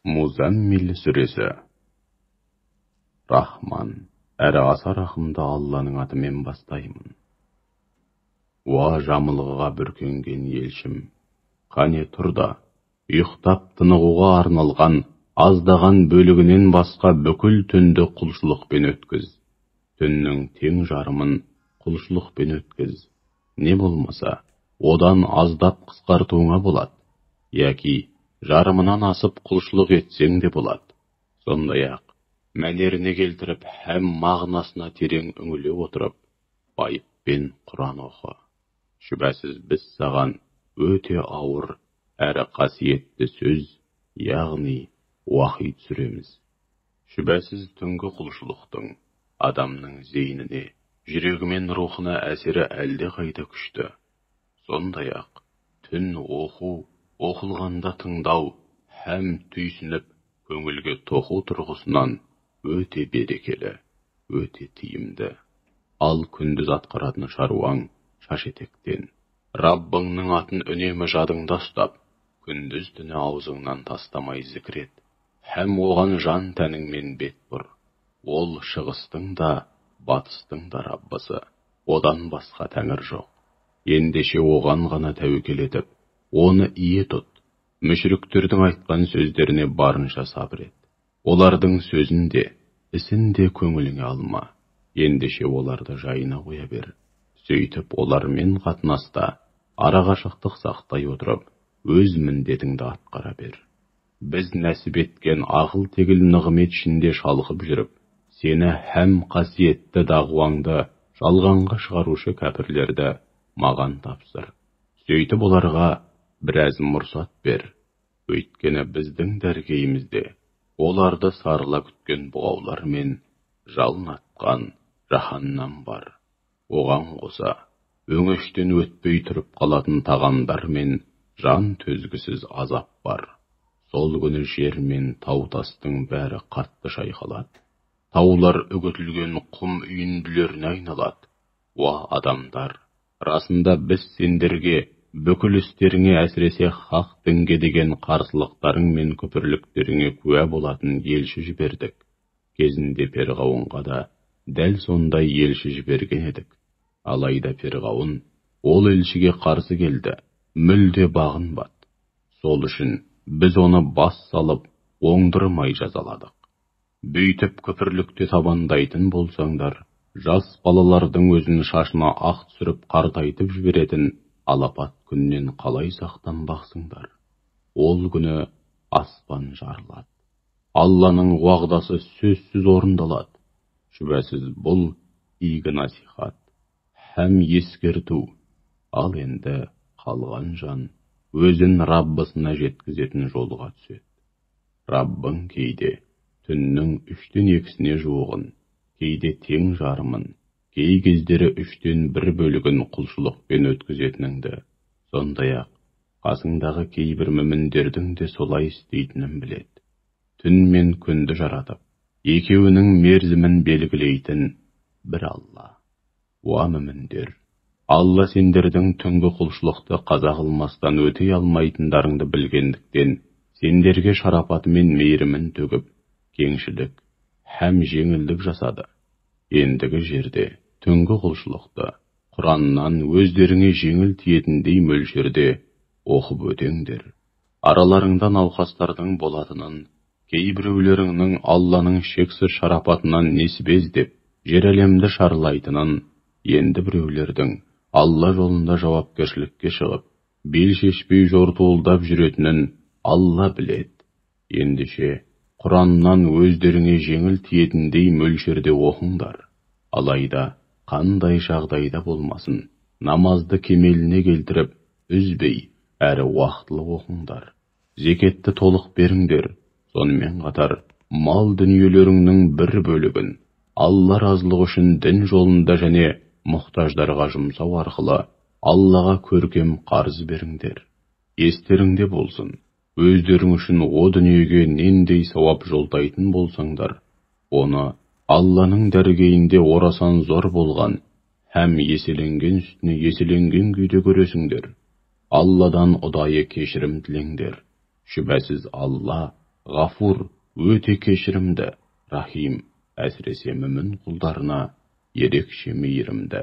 Muzzammil suresi. Rahman, әрі аса рахымды Алланың атымен бастаймын. Уа жамылғыға бүркенген елшім, қане тұр да, ұйықтап тынығуға арналған аздаған бөлігінен басқа бүкіл түнді құлшылықпен өткіз. Түннің тең жарымын құлшылықпен өткіз. Не болмаса, одан аздап қысқартуыңа болады. Яки жарымынан асып құлшылық етсең де болады. Сондай-ақ мәнеріне келтіріп, һәм мағынасына терең үңіле отырып, байыппен Құран оқы. Шүбәсіз біз саған өте ауыр әрі қасиетті сөз, яғни уахи түсіреміз. Шүбәсіз түнгі құлшылықтың адамның зейніне, жүрегі мен рухына әсері әлде қайда күшті. Сондай-ақ түн оқылғанда тыңдау һәм түйсініп, көңілге тоқу тұрғысынан өте берекелі, өте тиімді. Ал күндіз атқаратын шаруаң шаш етектен. Раббыңның атын үнемі жадыңда ұстап, күндіз түні аузыңнан тастамай зікір ет, һәм оған жан тәніңмен бет бұр. Ол шығыстың да, батыстың да Раббысы, одан басқа тәңір жоқ. Ендеше оған ғана тәуекел етіп, оны ие тұт. Мүшриктердің айтқан сөздеріне барынша сабыр ет. Олардың сөзін де, ісін де көңіліңе алма. Ендеше оларды жайына қоя бер. Сөйтіп олармен қатынаста арақашықтық сақтай отырып, өз міндетіңді атқара бер. Біз нәсіп еткен ақыл тегіл нығмет ішінде шалқып жүріп, сені һәм қасиетті дағуаңды жалғанға шығарушы кәпірлерді маған тапсыр. Сөйтіп оларға біраз мұрсат бер. Өйткені біздің дәргейімізде оларды сарыла күткен бұғаулар мен жалын атқан жаһаннам бар. Оған қоса өңештен өтпей тұрып қалатын тағамдар мен жан төзгісіз азап бар. Сол күні жер мен тау тастың бәрі қатты шайқалады. Таулар үгітілген құм үйінділеріне айналады. Уа адамдар, расында біз сендерге бүкіл істеріңе, әсіресе хақ дінге деген қарсылықтарың мен күпірліктеріңе куә болатын елші жібердік. Кезінде Перғауынға да дәл сондай елші жіберген едік. Алайда Перғауын ол елшіге қарсы келді, мүлде бағынбады. Сол үшін біз оны бас салып, оңдырмай жазаладық. Бүйтіп күпірлікте табандайтын болсаңдар, жас балалардың өзін шашына ақ түсіріп қартайтып жіберетін алапат күннен қалай сақтанбақсыңдар? Ол күні аспан жарылады. Алланың уағдасы сөзсіз орындалады. Шүбәсіз бұл игі насихат һәм ескерту. Ал енді қалған жан өзін Раббысына жеткізетін жолға түседі. Раббың кейде түннің 3/2 жуығын, кейде тең жарымын, кей кездері 3/1 бөлігін құлшылықпен өткізетініңді, сондай-ақ қасыңдағы кейбір мүміндердің де солай істейтінін біледі. Түн мен күнді жаратып, екеуінің мерзімін белгілейтін бір Алла. Уа мүміндер, Алла сендердің түнгі құлшылықты қаза қылмастан өтей алмайтындарыңды білгендіктен, сендерге шарапаты мен мейірімін төгіп, кеңшілік һәм жеңілдік жасады. Ендігі жерде түнгі құлшылықты Құраннан өздеріңе жеңіл тиетіндей мөлшерде оқып өтеңдер. Араларыңда науқастардың болатынын, кейбіреулеріңнің Алланың шексіз шарапатынан несібез деп жер әлемді шарлайтынын, енді біреулердің Алла жолында жауапкершілікке шығып, бел шешпей жортуылдап жүретінін Алла біледі. Ендеше Құраннан өздеріңе жеңіл тиетіндей мөлшерде оқыңдар. Алайда қандай жағдайда болмасын, намазды кемеліне келтіріп, үзбей әрі уақытлы оқыңдар. Зекетті толық беріңдер. Сонымен қатар мал дүниелеріңнің бір бөлігін Алла разылығы үшін дін жолында және мұқтаждарға жұмсау арқылы Аллаға көркем қарыз беріңдер. Естеріңде болсын, өздерің үшін о дүниеге нендей сауап жолдайтын болсаңдар, оны Алланың дәргейінде орасан зор болған һәм еселенген үстіне еселенген күйде көресіңдер. Алладан ұдайы кешірім тілеңдер. Шүбәсіз Алла Ғафур, өте кешірімді, рахим, әсіресе мүмін құлдарына ерекше мейірімді.